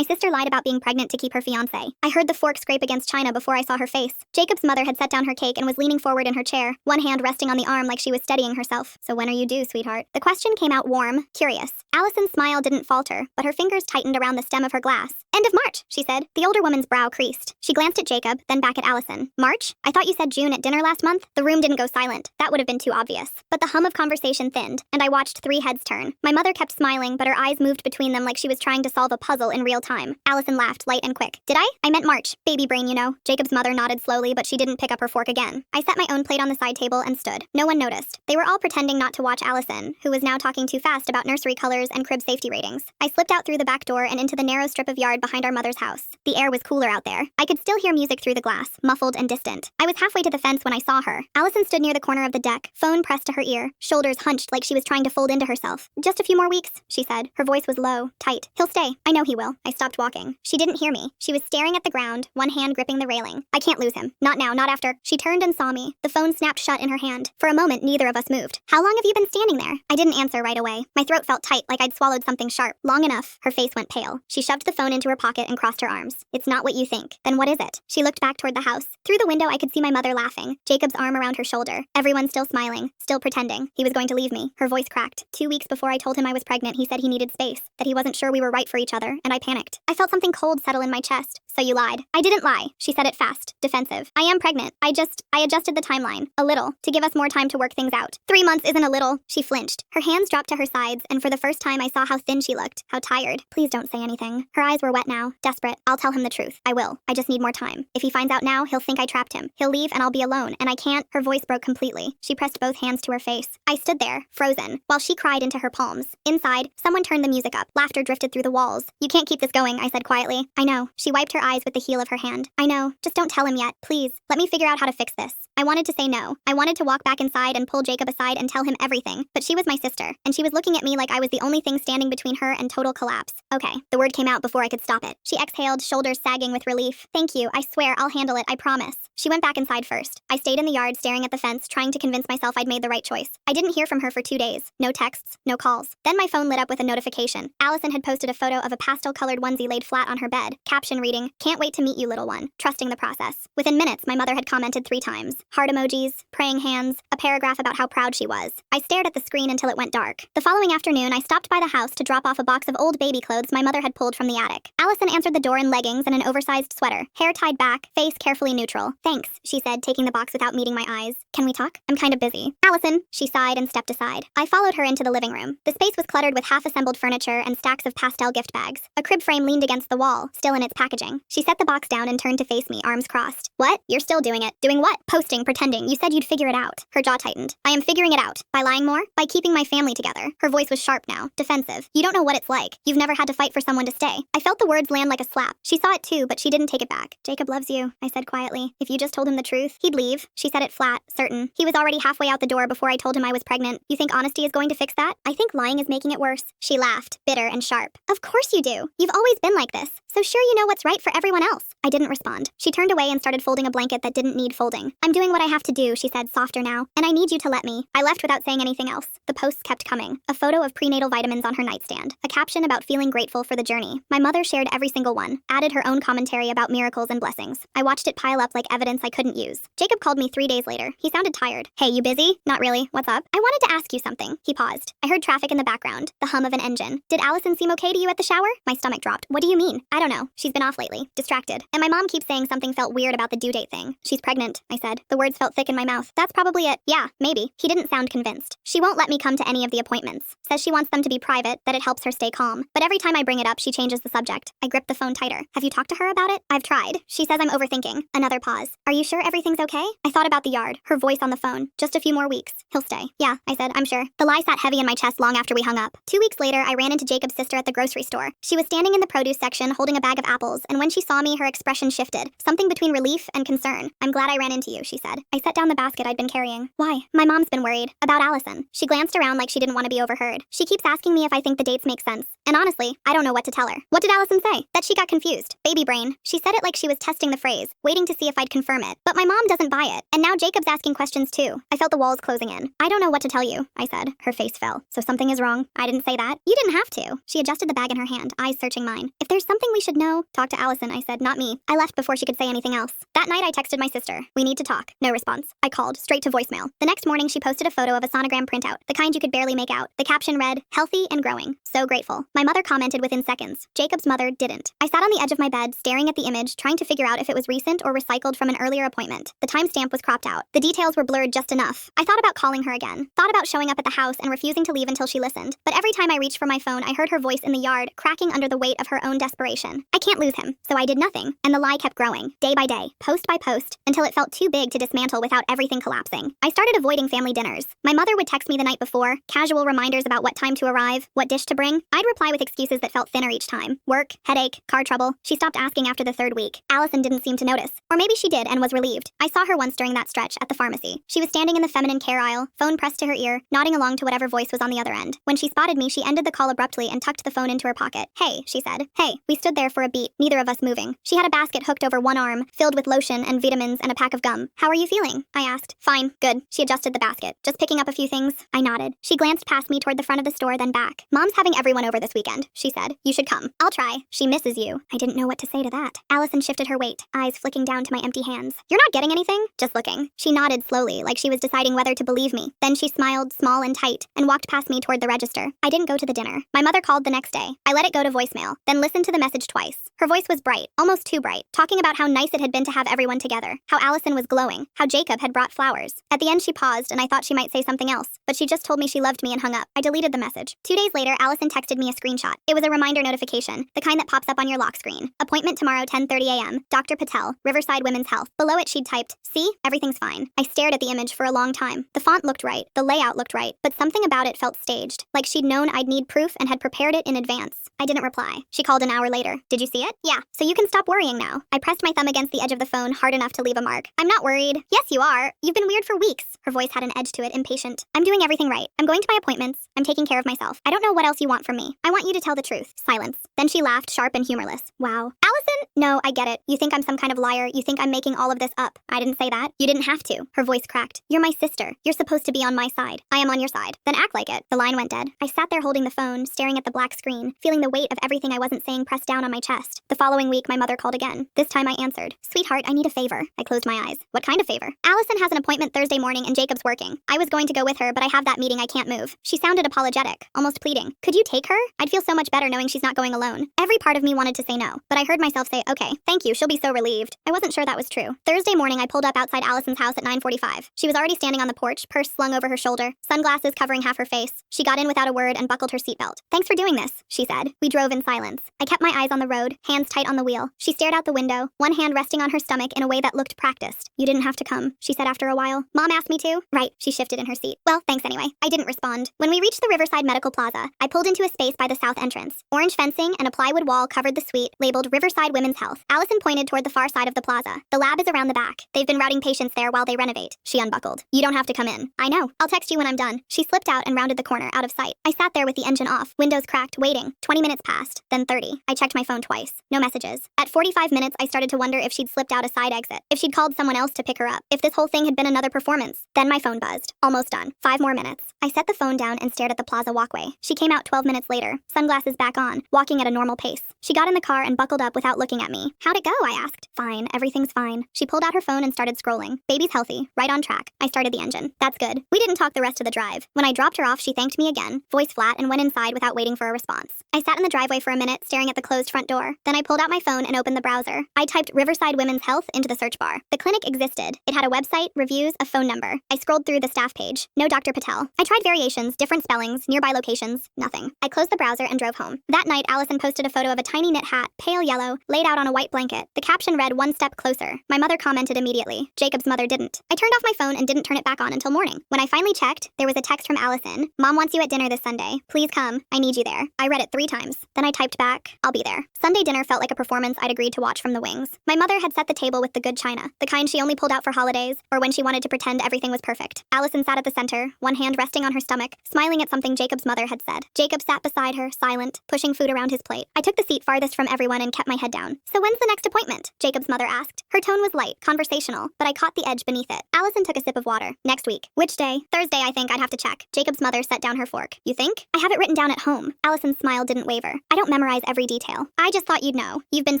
My sister lied about being pregnant to keep her fiancé. I heard the fork scrape against china before I saw her face. Jacob's mother had set down her cake and was leaning forward in her chair, one hand resting on the arm like she was steadying herself. So when are you due, sweetheart? The question came out warm, curious. Allison's smile didn't falter, but her fingers tightened around the stem of her glass. End of March, she said. The older woman's brow creased. She glanced at Jacob, then back at Allison. March? I thought you said June at dinner last month? The room didn't go silent. That would have been too obvious. But the hum of conversation thinned, and I watched 3 heads turn. My mother kept smiling, but her eyes moved between them like she was trying to solve a puzzle in real time. Allison laughed, light and quick. Did I? I meant March. Baby brain, you know. Jacob's mother nodded slowly, but she didn't pick up her fork again. I set my own plate on the side table and stood. No one noticed. They were all pretending not to watch Allison, who was now talking too fast about nursery colors and crib safety ratings. I slipped out through the back door and into the narrow strip of yard behind our mother's house. The air was cooler out there. I could still hear music through the glass, muffled and distant. I was halfway to the fence when I saw her. Allison stood near the corner of the deck, phone pressed to her ear, shoulders hunched like she was trying to fold into herself. Just a few more weeks, she said. Her voice was low, tight. He'll stay. I know he will. I stopped walking. She didn't hear me. She was staring at the ground, one hand gripping the railing. I can't lose him. Not now, not after. She turned and saw me. The phone snapped shut in her hand. For a moment, neither of us moved. How long have you been standing there? I didn't answer right away. My throat felt tight, like I'd swallowed something sharp. Long enough. Her face went pale. She shoved the phone into her pocket and crossed her arms. It's not what you think. Then what is it? She looked back toward the house. Through the window, I could see my mother laughing, Jacob's arm around her shoulder. Everyone still smiling, still pretending. He was going to leave me. Her voice cracked. 2 weeks before I told him I was pregnant, he said he needed space, that he wasn't sure we were right for each other, and I panicked. I felt something cold settle in my chest. So you lied. I didn't lie. She said it fast, defensive. I am pregnant. I adjusted the timeline. A little, to give us more time to work things out. 3 months isn't a little. She flinched. Her hands dropped to her sides, and for the first time I saw how thin she looked, how tired. Please don't say anything. Her eyes were wet now, desperate. I'll tell him the truth. I will. I just need more time. If he finds out now, he'll think I trapped him. He'll leave and I'll be alone, and I can't. Her voice broke completely. She pressed both hands to her face. I stood there, frozen, while she cried into her palms. Inside, someone turned the music up. Laughter drifted through the walls. You can't keep this going, I said quietly. I know. She wiped her eyes with the heel of her hand. I know. Just don't tell him yet, please. Let me figure out how to fix this. I wanted to say no. I wanted to walk back inside and pull Jacob aside and tell him everything, but she was my sister, and she was looking at me like I was the only thing standing between her and total collapse. Okay. The word came out before I could stop it. She exhaled, shoulders sagging with relief. Thank you. I swear I'll handle it. I promise. She went back inside first. I stayed in the yard staring at the fence, trying to convince myself I'd made the right choice. I didn't hear from her for 2 days. No texts, no calls. Then my phone lit up with a notification. Allison had posted a photo of a pastel-colored onesie laid flat on her bed. Caption reading, "Can't wait to meet you, little one. Trusting the process." Within minutes, my mother had commented 3 times. Heart emojis, praying hands, a paragraph about how proud she was. I stared at the screen until it went dark. The following afternoon, I stopped by the house to drop off a box of old baby clothes my mother had pulled from the attic. Allison answered the door in leggings and an oversized sweater, hair tied back, face carefully neutral. Thanks, she said, taking the box without meeting my eyes. Can we talk? I'm kind of busy. Allison, she sighed and stepped aside. I followed her into the living room. The space was cluttered with half-assembled furniture and stacks of pastel gift bags. A crib frame leaned against the wall, still in its packaging. She set the box down and turned to face me, arms crossed. What? You're still doing it. Doing what? Posting, pretending. You said you'd figure it out. Her jaw tightened. I am figuring it out. By lying more? By keeping my family together. Her voice was sharp now, defensive. You don't know what it's like. You've never had to fight for someone to stay. I felt the words land like a slap. She saw it too, but she didn't take it back. Jacob loves you, I said quietly. If you just told him the truth, he'd leave. She said it flat, certain. He was already halfway out the door before I told him I was pregnant. You think honesty is going to fix that? I think lying is making it worse. She laughed, bitter and sharp. Of course you do. You've always been like this. So sure you know what's right for everyone else. I didn't respond. She turned away and started folding a blanket that didn't need folding. I'm doing what I have to do, she said, softer now, and I need you to let me. I left without saying anything else. The posts kept coming. A photo of prenatal vitamins on her nightstand. A caption about feeling grateful for the journey. My mother shared every single one, added her own commentary about miracles and blessings. I watched it pile up like evidence I couldn't use. Jacob called me 3 days later. He sounded tired. Hey, you busy? Not really. What's up? I wanted to ask you something. He paused. I heard traffic in the background, the hum of an engine. Did Allison seem okay to you at the shower? My stomach dropped. What do you mean? I don't know. She's been off lately. Distracted. And my mom keeps saying something felt weird about the due date thing. She's pregnant, I said. The words felt thick in my mouth. That's probably it. Yeah, maybe. He didn't sound convinced. She won't let me come to any of the appointments. Says she wants them to be private, that it helps her stay calm. But every time I bring it up, she changes the subject. I gripped the phone tighter. Have you talked to her about it? I've tried. She says I'm overthinking. Another pause. Are you sure everything's okay? I thought about the yard. Her voice on the phone. Just a few more weeks. He'll stay. Yeah, I said, I'm sure. The lie sat heavy in my chest long after we hung up. 2 weeks later, I ran into Jacob's sister at the grocery store. She was standing in the produce section holding a bag of apples, and when she saw me, her expression shifted, something between relief and concern. I'm glad I ran into you, she said. I set down the basket I'd been carrying. Why? My mom's been worried. About Allison. She glanced around like she didn't want to be overheard. She keeps asking me if I think the dates make sense. And honestly, I don't know what to tell her. What did Allison say? That she got confused. Baby brain. She said it like she was testing the phrase, waiting to see if I'd confirm it. But my mom doesn't buy it. And now Jacob's asking questions too. I felt the walls closing in. I don't know what to tell you, I said. Her face fell. So something is wrong? I didn't say that. You didn't have to. She adjusted the bag in her hand, eyes searching mine. If there's something we should know, talk to Allison, I said, not me. I left before she could say anything else. That night I texted my sister. We need to talk. No response. I called, straight to voicemail. The next morning she posted a photo of a sonogram printout, the kind you could barely make out. The caption read, healthy and growing. So grateful. My mother commented within seconds. Jacob's mother didn't. I sat on the edge of my bed, staring at the image, trying to figure out if it was recent or recycled from an earlier appointment. The timestamp was cropped out. The details were blurred just enough. I thought about calling her again. Thought about showing up at the house and refusing to leave until she listened. But every time I reached for my phone, I heard her voice in the yard, cracking under the weight of her own desperation. I can't lose him. So I did nothing. And the lie kept growing, day by day, post by post, until it felt too big to dismantle without everything collapsing. I started avoiding family dinners. My mother would text me the night before, casual reminders about what time to arrive, what dish to bring. I'd reply with excuses that felt thinner each time. Work, headache, car trouble. She stopped asking after the third week. Allison didn't seem to notice. Or maybe she did and was relieved. I saw her once during that stretch at the pharmacy. She was standing in the feminine care aisle, phone pressed to her ear, nodding along to whatever voice was on the other end. When she spotted me, she ended the call abruptly and tucked the phone into her pocket. Hey, she said. Hey. We stood there for a beat, neither of us moving. She had a basket hooked over one arm, filled with lotion and vitamins and a pack of gum. How are you feeling? I asked. Fine. Good. She adjusted the basket. Just picking up a few things. I nodded. She glanced past me toward the front of the store, then back. Mom's having everyone over this weekend, she said. You should come. I'll try. She misses you. I didn't know what to say to that. Allison shifted her weight, eyes flicking down to my empty hands. You're not getting anything? Just looking. She nodded slowly, like she was deciding whether to believe me. Then she smiled, small and tight, and walked past me toward the register. I didn't go to the dinner. My mother called the next day. I let it go to voicemail, then listened to the message twice. Her voice was bright, almost too bright, talking about how nice it had been to have everyone together, how Allison was glowing, how Jacob had brought flowers. At the end she paused, and I thought she might say something else, but she just told me she loved me and hung up. I deleted the message. 2 days later, Allison texted me a screenshot. It was a reminder notification, the kind that pops up on your lock screen. Appointment tomorrow, 10:30 a.m. Dr. Patel, Riverside Women's Health. Below it she'd typed, see, everything's fine. I stared at the image for a long time. The font looked right, the layout looked right, but something about it felt staged, like she'd known I'd need proof and had prepared it in advance. I didn't reply. She called an hour later. Did you see it? Yeah. So you can stop worrying now. I pressed my thumb against the edge of the phone hard enough to leave a mark. I'm not worried. Yes, you are. You've been weird for weeks. Her voice had an edge to it, impatient. I'm doing everything right. I'm going to my appointments. I'm taking care of myself. I don't know what else you want from me. I want you to tell the truth. Silence. Then she laughed, sharp and humorless. Wow. Allison? No, I get it. You think I'm some kind of liar. You think I'm making all of this up. I didn't say that. You didn't have to. Her voice cracked. You're my sister. You're supposed to be on my side. I am on your side. Then act like it. The line went dead. I sat there holding the phone, staring at the black screen, feeling the weight of everything I wasn't saying pressed down on my chest. The following week, my mother called again. This time I answered. Sweetheart, I need a favor. I closed my eyes. What kind of favor? Allison has an appointment Thursday morning and Jacob's working. I was going to go with her, but I have that meeting I can't move. She sounded apologetic, almost pleading. Could you take her? I'd feel so much better knowing she's not going alone. Every part of me wanted to say no, but I heard myself say, okay, thank you, she'll be so relieved. I wasn't sure that was true. Thursday morning, I pulled up outside Allison's house at 9:45. She was already standing on the porch, purse slung over her shoulder, sunglasses covering half her face. She got in without a word and buckled her seatbelt. Thanks for doing this, she said. We drove in silence. I kept my eyes on the road, hands tight on the wheel. She stared out the window, one hand resting on her stomach in a way that looked practiced. You didn't have to come, she said after a while. Mom asked me to? Right, she shifted in her seat. Well, thanks anyway. I didn't respond. When we reached the Riverside Medical Plaza, I pulled into a space by the south entrance. Orange fencing and a plywood wall covered the suite, labeled Riverside Women's Health. Allison pointed toward the far side of the plaza. The lab is around the back. They've been routing patients there while they renovate. She unbuckled. You don't have to come in. I know. I'll text you when I'm done. She slipped out and rounded the corner, out of sight. I sat there with the engine off, windows cracked, waiting. 20 minutes passed, then 30. I checked my phone twice. No messages. At 45 minutes, I started to wonder if she'd slipped out a side exit, if she'd called someone else to pick her up, if this whole thing had been another performance. Then my phone buzzed. Almost done. 5 more minutes. I set the phone down and stared at the plaza walkway. She came out 12 minutes later, sunglasses back on, walking at a normal pace. She got in the car and buckled up without looking at me. How'd it go? I asked. Fine. Everything's fine. She pulled out her phone and started scrolling. Baby's healthy. Right on track. I started the engine. That's good. We didn't talk the rest of the drive. When I dropped her off, she thanked me again, voice flat, and went inside without waiting for a response. I sat in the driveway for a minute, staring at the closed front door. Then I pulled out my phone and opened the browser. I typed Riverside Women's Health into the search bar. The clinic existed. It had a website, reviews, a phone number. I scrolled through the staff page. No Dr. Patel. I tried variations, different spellings, nearby locations. Nothing. I closed the browser and drove home. That night, Allison posted a photo of a tiny knit hat, pale yellow, laid out on a white blanket. The caption read, "One step closer." My mother commented immediately. Jacob's mother didn't. I turned off my phone and didn't turn it back on until morning. When I finally checked, there was a text from Allison. Mom wants you at dinner this Sunday. Please come. I need you there. I read it 3 times. Then I typed back, I'll be there. Sunday dinner felt like a performance I'd agreed to watch from the wings. My mother had set the table with the good china, the kind she only pulled out for holidays or when she wanted to pretend everything was perfect. Allison sat at the center, one hand resting on her stomach, smiling at something Jacob's mother had said. Jacob sat beside her, silent, pushing food around his plate. I took the seat farthest from everyone and kept my head down. So when's the next appointment? Jacob's mother asked. Her tone was light, conversational, but I caught the edge beneath it. Allison took a sip of water. Next week. Which day? Thursday, I think. I'd have to check. Jacob's mother set down her fork. You think? I have it written down at home. Allison's smile didn't waver. I don't memorize every detail. I just thought you'd know. You've been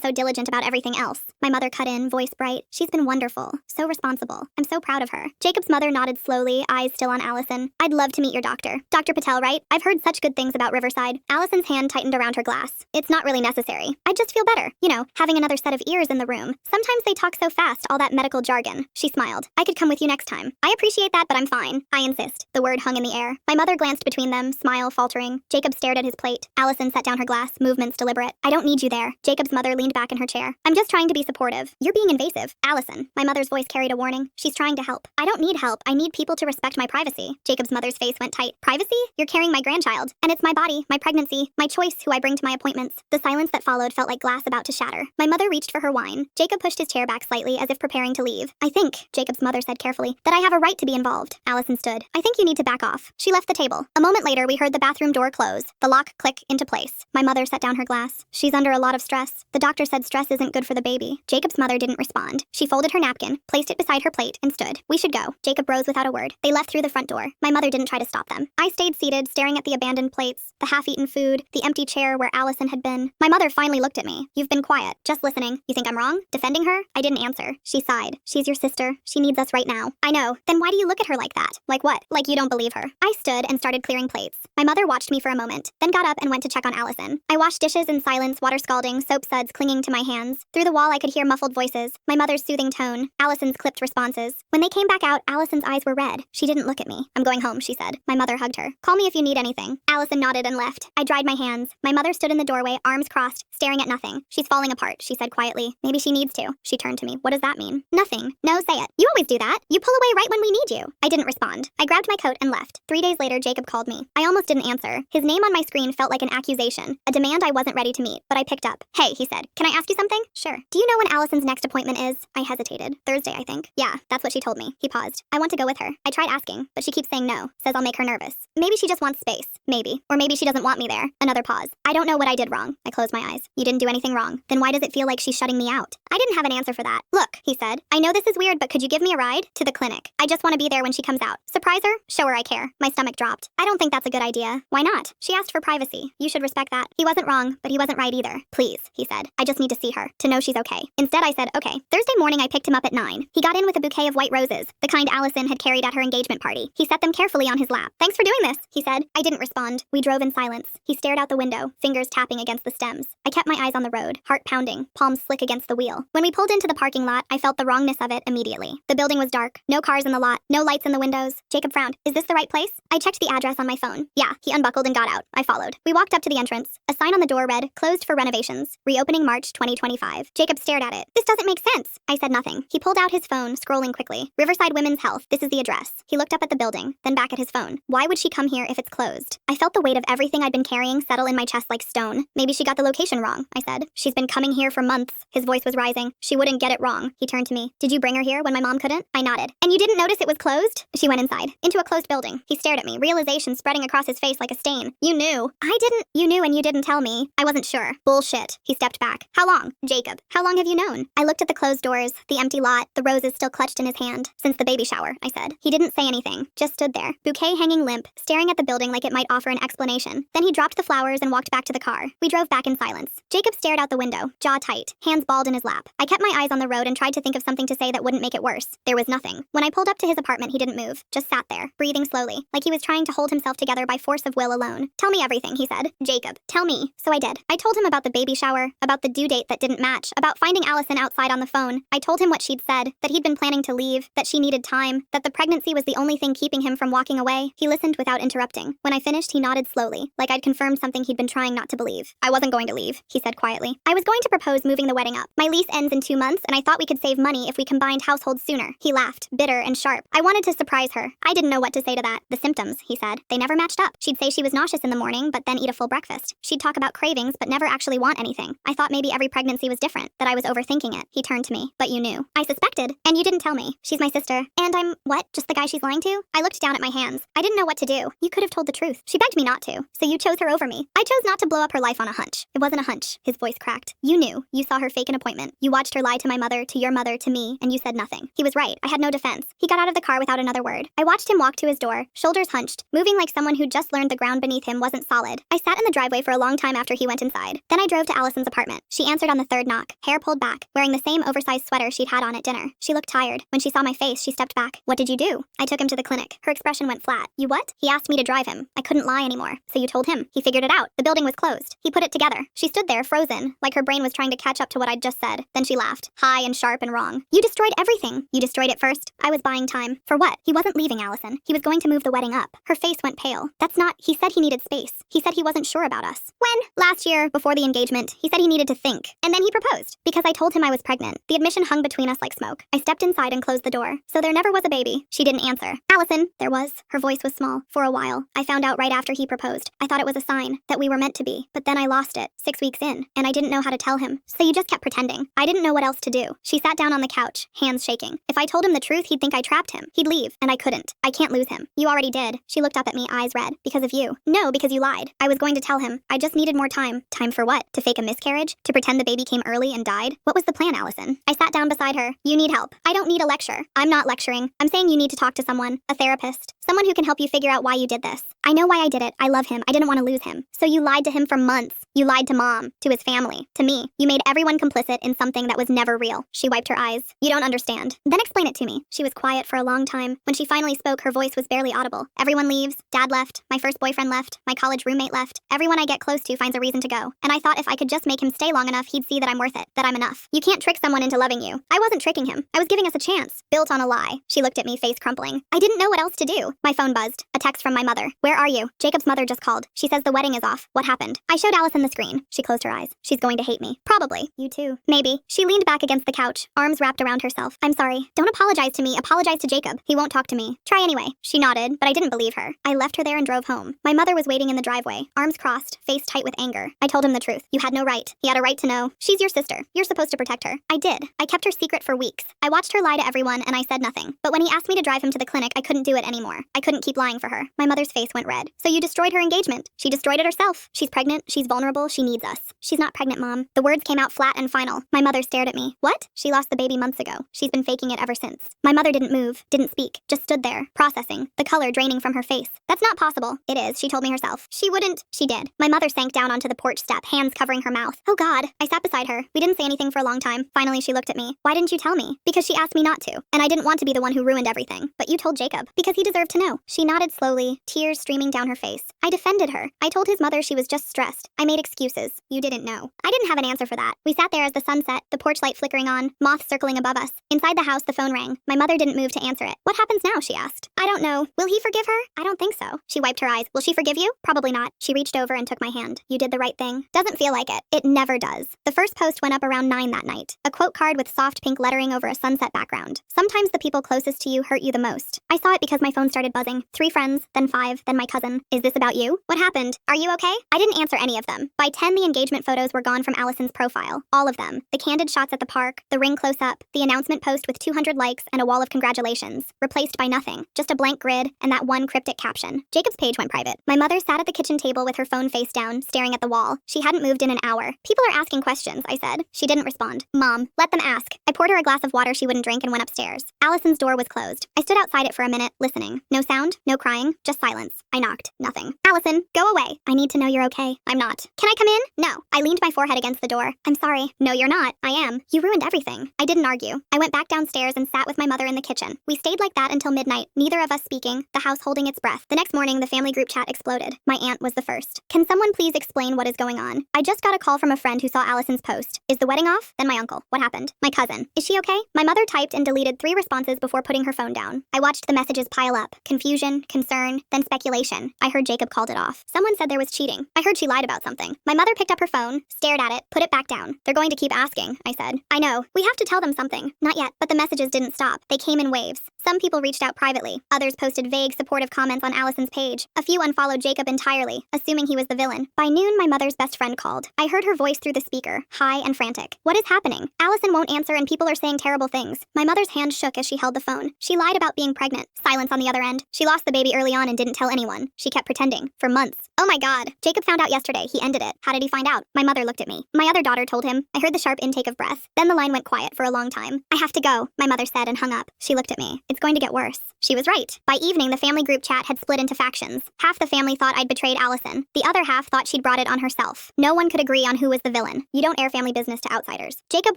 so diligent about everything else. My mother cut in, voice bright. She's been wonderful. So responsible. I'm so proud of her. Jacob's mother nodded slowly, eyes still on Allison. I'd love to meet your doctor. Dr. Patel, right? I've heard such good things about Riverside. Allison's hand tightened around her glass. It's not really necessary. I'd just feel better. You know, having another set of ears in the room. Sometimes they talk so fast, all that medical jargon. She smiled. I could come with you next time. I appreciate that, but I'm fine. I insist. The word hung in the air. My mother glanced between them, smile faltering. Jacob stared at his plate. Allison set down her glass, movements deliberate. I don't need you there. Jacob's mother leaned back in her chair. I'm just trying to be supportive. You're being invasive. Allison. My mother's voice carried a warning. She's trying to help. I don't need help. I need people to respect my privacy. Jacob's mother's face went tight. Privacy? You're carrying my grandchild. And it's my body, my pregnancy, my choice who I bring to my appointments. The silence that followed felt like glass about to shatter. My mother reached for her wine. Jacob pushed his chair back slightly as if preparing to leave. I think, Jacob's mother said carefully, that I have a right to be involved. Allison stood. I think you need to back off. She left the table. A moment later, we heard the bathroom door close, the lock click into place. My mother set down her glass. She's under a lot of stress. The doctor said stress isn't good for the baby. Jacob's mother didn't respond. She folded her napkin, placed it beside her plate, and stood. We should go. Jacob rose without a word. They left through the front door. My mother didn't try to stop them. I stayed seated, staring at the abandoned plates, the half-eaten food, the empty chair where Allison had been. My mother finally looked at me. You've been quiet, just listening. You think I'm wrong? Defending her? I didn't answer. She sighed. She's your sister. She needs us right now. I know. Then why do you look at her like that? Like what? Like you don't believe her. I stood and started clearing plates. My mother watched me for a moment, then got up and went to check on Allison. I washed dishes in silence, water scalding, soap suds clinging to my hands. Through the wall I could hear muffled voices, my mother's soothing tone, Allison's clipped responses. When they came back out, Allison's eyes were red. She didn't look at me. I'm going home, she said. My mother hugged her. Call me if you need anything. Allison nodded and left. I dried my hands. My mother stood in the doorway, arms crossed, staring at nothing. She's falling apart, she said quietly. Maybe she needs to. She turned to me. What does that mean? Nothing. No, say it. You always do that. You pull away right when we need you. I didn't respond. I grabbed my coat and left. 3 days later, Jacob called me. I almost didn't answer. His name on my screen felt like an accusation, a demand I wasn't ready to meet, but I picked up. Hey, he said. Can I ask you something? Sure. Do you know when Allison's next appointment is? I hesitated. Thursday, I think. Yeah, that's what she told me. He paused. I want to go with her. I tried asking, but she keeps saying no. Says I'll make her nervous. Maybe she just wants space. Maybe. Or maybe she doesn't want me there. Another pause. I don't know what I did wrong. I closed my eyes. You didn't do anything wrong. Then why does it feel like she's shutting me out? I didn't have an answer for that. Look, he said. I know this is weird, but could you give me a ride? To the clinic. I just want to be there when she comes out. Surprise her? Show her I care. My stomach dropped. I don't think that's a good idea. Why not? She asked for privacy. You should respect that. He wasn't wrong, but he wasn't right either. Please, he said. I just need to see her, to know she's okay. Instead, I said, okay. Thursday morning, I picked him up at 9. He got in with a bouquet of white roses, the kind Allison had carried at her engagement party. He set them carefully on his lap. Thanks for doing this, he said. I didn't respond. We drove in silence. He stared out the window, fingers tapping against the stems. I kept my eyes on the road, heart pounding, palms slick against the wheel. When we pulled into the parking lot, I felt the wrongness of it immediately. The building was dark, no cars in the lot, no lights in the windows. Jacob frowned. Is this the right place? I checked the address on my phone. Yeah, he unbuckled and got out. I followed. We walked up to the entrance. A sign on the door read, closed for renovations, reopening March 2025. Jacob stared at it. This doesn't make sense. I said nothing. He pulled out his phone, scrolling quickly. Riverside Women's Health. This is the address. He looked up at the building, then back at his phone. Why would she come here if it's closed? I felt the weight of everything I'd been carrying settle in my chest like stone. Maybe she got the location wrong, I said. She's been coming here for months. His voice was rising. She wouldn't get it wrong. He turned to me. Did you bring her here when my mom couldn't? I nodded. And you didn't notice it was closed? She went inside. Into a closed building. He stared at me, realization spreading across his face like a stain. You knew. I didn't. You knew and you didn't tell me. I wasn't sure. Bullshit. He stepped back. How long? Jacob. How long have you known? I looked at the closed doors, the empty lot, the roses still clutched in his hand. Since the baby shower, I said. He didn't say anything, just stood there, bouquet hanging limp, staring at the building like it might offer an explanation. Then he dropped the flowers and walked back to the car. We drove back in silence. Jacob stared out the window, jaw tight, hands balled in his lap. I kept my eyes on the road and tried to think of something to say that wouldn't make it worse. There was nothing. When I pulled up to his apartment, he didn't move, just sat there, breathing slowly, like he was trying to hold himself together by force of will alone. Tell me everything, he said. Jacob, tell me. So I did. I told him about the baby shower, about the due date that didn't match, about finding Allison outside on the phone. I told him what she'd said, that he'd been planning to leave, that she needed time, that the pregnancy was the only thing keeping him from walking away. He listened without interrupting. When I finished, he nodded slowly, like I'd confirmed something he'd been trying not to believe. I wasn't going to leave, he said quietly. I was going to propose moving the wedding up. My lease ends in 2 months, and I thought we could save money if we combined households sooner. He laughed, bitter and sharp. I wanted to surprise her. I didn't know what to say to that. The symptoms, he said. They never matched up. She'd say she was nauseous in the morning, but then eat a full breakfast. She'd talk about cravings, but never actually want anything. everything. I thought maybe every pregnancy was different, that I was overthinking it. He turned to me. But you knew. I suspected, and you didn't tell me. She's my sister. And I'm, what, just the guy she's lying to? I looked down at my hands. I didn't know what to do. You could have told the truth. She begged me not to. So you chose her over me. I chose not to blow up her life on a hunch. It wasn't a hunch. His voice cracked. You knew. You saw her fake an appointment. You watched her lie to my mother, to your mother, to me, and you said nothing. He was right. I had no defense. He got out of the car without another word. I watched him walk to his door, shoulders hunched, moving like someone who'd just learned the ground beneath him wasn't solid. I sat in the driveway for a long time after he went inside. Then I drove to Allison's apartment. She answered on the third knock, hair pulled back, wearing the same oversized sweater she'd had on at dinner. She looked tired. When she saw my face, she stepped back. What did you do? I took him to the clinic. Her expression went flat. You what? He asked me to drive him. I couldn't lie anymore. So you told him. He figured it out. The building was closed. He put it together. She stood there, frozen, like her brain was trying to catch up to what I'd just said. Then she laughed, high and sharp and wrong. You destroyed everything. You destroyed it first. I was buying time. For what? He wasn't leaving, Allison. He was going to move the wedding up. Her face went pale. That's not, he said he needed space. He said he wasn't sure about us. When? Last year, before the engagement, he said he needed to think. And then he proposed. Because I told him I was pregnant. The admission hung between us like smoke. I stepped inside and closed the door. So there never was a baby. She didn't answer. Allison, there was. Her voice was small. For a while. I found out right after he proposed. I thought it was a sign that we were meant to be. But then I lost it, 6 weeks in, and I didn't know how to tell him. So you just kept pretending. I didn't know what else to do. She sat down on the couch, hands shaking. If I told him the truth, he'd think I trapped him. He'd leave, and I couldn't. I can't lose him. You already did. She looked up at me, eyes red. Because of you. No, because you lied. I was going to tell him. I just needed more time. Time for what? To fake a miscarriage? To pretend the baby came early and died? What was the plan, Allison? I sat down beside her. You need help. I don't need a lecture. I'm not lecturing. I'm saying you need to talk to someone. A therapist. Someone who can help you figure out why you did this. I know why I did it. I love him. I didn't want to lose him. So you lied to him for months. You lied to Mom, to his family, to me. You made everyone complicit in something that was never real. She wiped her eyes. You don't understand. Then explain it to me. She was quiet for a long time. When she finally spoke, her voice was barely audible. Everyone leaves. Dad left. My first boyfriend left. My college roommate left. Everyone I get close to finds a reason to go. And I thought if I could just make him stay long enough, he'd see that I'm worth it, that I'm enough. You can't trick someone into loving you. I wasn't tricking him. I was giving us a chance. Built on a lie. She looked at me, face crumpling. I didn't know what else to do. My phone buzzed. A text from my mother. Where are you? Jacob's mother just called. She says the wedding is off. What happened? I showed Allison the screen. She closed her eyes. She's going to hate me. Probably. You too. Maybe. She leaned back against the couch, arms wrapped around herself. I'm sorry. Don't apologize to me. Apologize to Jacob. He won't talk to me. Try anyway. She nodded, but I didn't believe her. I left her there and drove home. My mother was waiting in the driveway, arms crossed, face tight with anger. I told him the truth. You had no right. He had a right to know. She's your sister. You're supposed to protect her. I did. I kept her secret for weeks. I watched her lie to everyone and I said nothing. But when he asked me to drive him to the clinic, I couldn't do it anymore. I couldn't keep lying for her. My mother's face went red. So you destroyed her engagement. She destroyed it herself. She's pregnant. She's vulnerable. She needs us. She's not pregnant, Mom. The words came out flat and final. My mother stared at me. What? She lost the baby months ago. She's been faking it ever since. My mother didn't move, didn't speak, just stood there, processing, the color draining from her face. That's not possible. It is, she told me herself. She wouldn't. She did. My mother sank down onto the porch step, hands covering her mouth. Oh God. I sat beside her. We didn't say anything for a long time. Finally, she looked at me. Why didn't you tell me? Because she asked me not to. And I didn't want to be the one who ruined everything. But you told Jacob. Because he deserved to know. She nodded slowly, tears streaming down her face. I defended her. I told his mother she was just stressed. I made excuses. You didn't know. I didn't have an answer for that. We sat there as the sun set, the porch light flickering on, moths circling above us. Inside the house, the phone rang. My mother didn't move to answer it. What happens now? She asked. I don't know. Will he forgive her? I don't think so. She wiped her eyes. Will she forgive you? Probably not. She reached over and took my hand. You did the right thing. Doesn't feel like it. It never does. The first post went up around 9 that night. A quote card with soft pink lettering over a sunset background. Sometimes the people closest to you hurt you the most. I saw it because my phone started buzzing. 3 friends, then 5, then my cousin. Is this about you? What happened? Are you okay? I didn't answer any of them. By 10, the engagement photos were gone from Allison's profile. All of them. The candid shots at the park, the ring close up, the announcement post with 200 likes and a wall of congratulations. Replaced by nothing. Just a blank grid and that one cryptic caption. Jacob's page went private. My mother sat at the kitchen table with her phone face down, staring at the wall. She hadn't moved in an hour. People are asking questions, I said. She didn't respond. Mom, let them ask. I poured her a glass of water she wouldn't drink and went upstairs. Allison's door was closed. I stood outside it for a minute, listening. No sound, no crying, just silence. I knocked. Nothing. Allison, go away. I need to know you're okay. I'm not. Can I come in? No. I leaned my forehead against the door. I'm sorry. No, you're not. I am. You ruined everything. I didn't argue. I went back downstairs and sat with my mother in the kitchen. We stayed like that until midnight, neither of us speaking, the house holding its breath. The next morning, the family group chat exploded. My aunt was the first. Can someone please explain what is going on? I just got a call from a friend who saw Allison's post. Is the wedding off? Then my uncle. What happened? My cousin. Is she okay? My mother typed and deleted 3 responses before putting her phone down. I watched the messages pile up. Confusion, concern, then speculation. I heard Jacob called it off. Someone said there was cheating. I heard she lied about something. My mother picked up her phone, stared at it, put it back down. They're going to keep asking, I said. I know. We have to tell them something. Not yet, but the messages didn't stop. They came in waves. Some people reached out privately. Others posted vague, supportive comments on Allison's page. A few unfollowed Jacob entirely, assuming he was the villain. By noon, my mother's best friend called. I heard her voice through the speaker, high and frantic. What is happening? Allison won't answer and people are saying terrible things. My mother's hand shook as she held the phone. She lied about being pregnant. Silence on the other end. She lost the baby early on and didn't tell anyone. She kept pretending. For months. Oh my god. Jacob found out yesterday. He ended it. How did he find out? My mother looked at me. My other daughter told him. I heard the sharp intake of breath. Then the line went quiet for a long time. I have to go, my mother said and hung up. She looked at me. It's going to get worse. She was right. By evening, the family group chat had split into factions. Half the family thought I'd betrayed Allison. The other half thought she'd brought it on herself. No one could agree on who was the villain. You don't air family business to outsiders. Jacob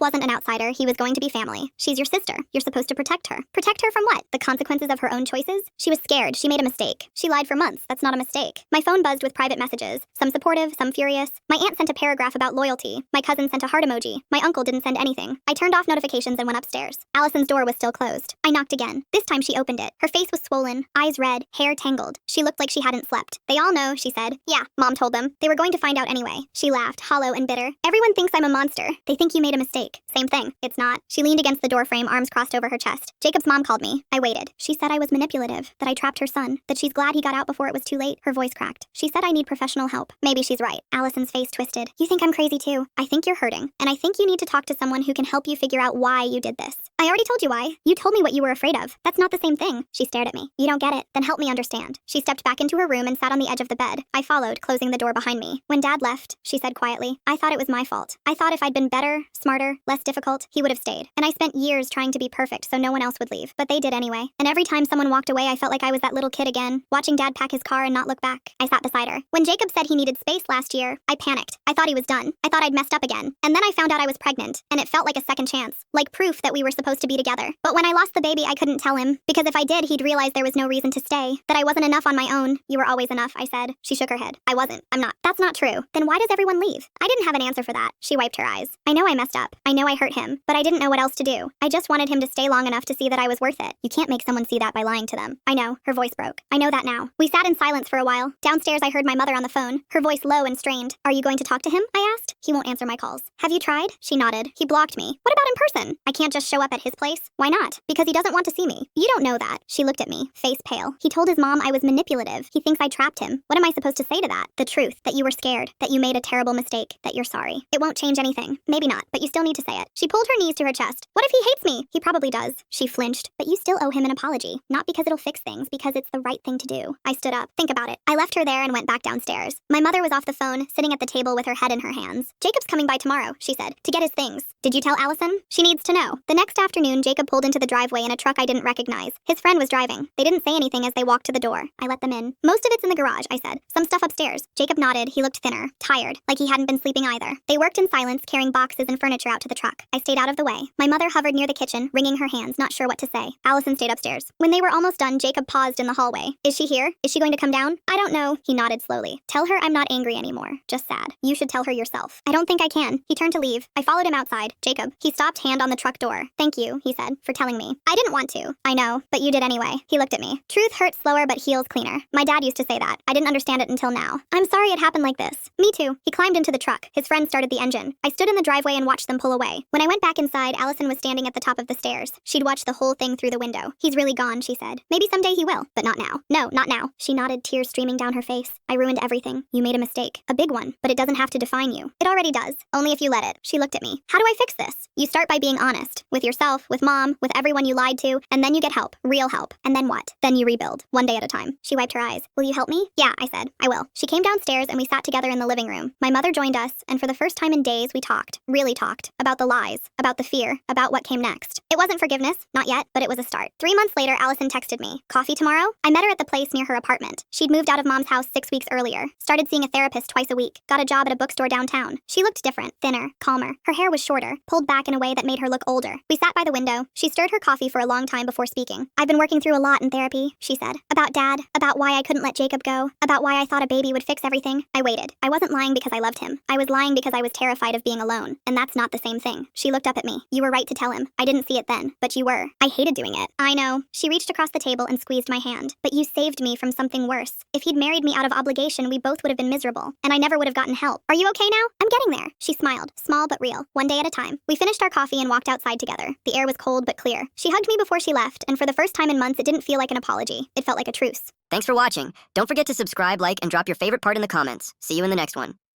wasn't an outsider. He was going to be family. She's your sister. You're supposed to protect her. Protect her from what? The consequences of her own choices? She was scared. She made a mistake. She lied for months. That's not a mistake. My phone buzzed with private messages. Some supportive, some furious. My aunt sent a paragraph about loyalty. My cousin sent a heart emoji. My uncle didn't send anything. I turned off notifications and went upstairs. Allison's door was still closed. I knocked again. This time she opened it. Her face was swollen, eyes red, hair tangled. She looked like she hadn't slept. They all know, she said. Yeah, Mom told them. They were going to find out anyway. She laughed, hollow and bitter. Everyone thinks I'm a monster. They think you made a mistake. Same thing. It's not. She leaned against the doorframe, arms crossed over her chest. Jacob's mom called me. I waited. She said I was manipulative, that I trapped her son, that she's glad he got out before it was too late. Her voice cracked. She said I need professional help. Maybe she's right. Allison's face twisted. You think I'm crazy too? I think you're hurting. And I think you need to talk to someone who can help you figure out why you did this. I already told you why. You told me what you were afraid of. That's not the same thing. She stared at me. You don't get it. Then help me understand. She stepped back into her room and sat on the edge of the bed. I followed, closing the door behind me. When Dad left, she said quietly, I thought it was my fault. I thought if I'd been better, smarter, less difficult, he would have stayed. And I spent years trying to be perfect so no one else would leave. But they did anyway. And every time someone walked away, I felt like I was that little kid again, watching Dad pack his car and not look back. I sat beside her. When Jacob said he needed space last year, I panicked. I thought he was done. I thought I'd messed up again. And then I found out I was pregnant, and it felt like a second chance, like proof that we were supposed to be together. But when I lost the baby, I couldn't tell him, because if I did, he'd realize there was no reason to stay, that I wasn't enough on my own. You were always enough, I said. She shook her head. I wasn't. I'm not. That's not true. Then why does everyone leave? I didn't have an answer for that. She wiped her eyes. I know I messed up. I know I hurt him, but I didn't know what else to do. I just wanted him to stay long enough to see that I was worth it. You can't make someone see that by lying to them. I know. Her voice broke. I know that now. We sat in silence for a while. Downstairs, I heard my mother on the phone, her voice low and strained. Are you going to talk to him? I asked. He won't answer my calls. Have you tried? She nodded. He blocked me. What about in person? I can't just show up at his place. Why not? Because he doesn't want to see me. You don't know that. She looked at me, face pale. He told his mom I was manipulative. He thinks I trapped him. What am I supposed to say to that? The truth, that you were scared, that you made a terrible mistake, that you're sorry. It won't change anything. Maybe not, but you still need to say it. She pulled her knees to her chest. What if he hates me? He probably does. She flinched. But you still owe him an apology. Not because it'll fix things, because it's the right thing to do. I stood up. Think about it. I left her there and went back downstairs. My mother was off the phone, sitting at the table with her head in her hands. Jacob's coming by tomorrow, she said, to get his things. Did you tell Allison? She needs to know. The next afternoon, Jacob pulled into the driveway in a truck I didn't recognize. His friend was driving. They didn't say anything as they walked to the door. I let them in. Most of it's in the garage, I said. Some stuff upstairs. Jacob nodded. He looked thinner, tired, like he hadn't been sleeping either. They worked in silence, carrying boxes and furniture out to the truck. I stayed out of the way. My mother hovered near the kitchen, wringing her hands, not sure what to say. Allison stayed upstairs. When they were almost done, Jacob paused in the hallway. Is she here? Is she going to come down? I don't know. He nodded slowly. Tell her I'm not angry anymore. Just sad. You should tell her yourself. I don't think I can. He turned to leave. I followed him outside. Jacob. He stopped, hand on the truck door. Thank you, he said, for telling me. I didn't want to. I know, but you did anyway. He looked at me. Truth hurts slower but heals cleaner. My dad used to say that. I didn't understand it until now. I'm sorry it happened like this. Me too. He climbed into the truck. His friend started the engine. I stood in the driveway and watched them pull away. When I went back inside, Allison was standing at the top of the stairs. She'd watched the whole thing through the window. He's really gone, she said. Maybe someday he will, but not now. No, not now. She nodded, tears streaming down her face. I ruined everything. You made a mistake. A big one, but it doesn't have to define you. It already does. Only if you let it. She looked at me. How do I fix this? You start by being honest. With yourself, with mom, with everyone you lied to, and then you get help. Real help. And then what? Then you rebuild. One day at a time. She wiped her eyes. Will you help me? Yeah, I said. I will. She came downstairs and we sat together in the living room. My mother joined us, and for the first time in days, we talked. Really talked. About the lies. About the fear. About what came next. It wasn't forgiveness. Not yet, but it was a start. 3 months later, Allison texted me. Coffee tomorrow? I met her at the place near her apartment. She'd moved out of mom's house 6 weeks earlier. Started seeing a therapist twice a week. Got a job at a bookstore downtown. She looked different. Thinner. Calmer. Her hair was shorter. Pulled back in a way that made her look older. We sat by the window. She stirred her coffee for a long time before speaking. I've been working through a lot in therapy, she said. About Dad. About why I couldn't let Jacob go. About why I thought a baby would fix everything. I waited. I wasn't lying because I loved him. I was lying because I was terrified of being alone. And that's not the same thing. She looked up at me. You were right to tell him. I didn't see it then, but you were. I hated doing it. I know. She reached across the table and squeezed my hand. But you saved me from something worse. If he'd married me out of obligation, we both would have been miserable. And I never would have gotten help. Are you okay now? I'm getting there. She smiled. smiled, small but real, one day at a time. We finished our coffee and walked outside together. The air was cold but clear. She hugged me before she left, and for the first time in months, it didn't feel like an apology. It felt like a truce. Thanks for watching. Don't forget to subscribe, like, and drop your favorite part in the comments. See you in the next one.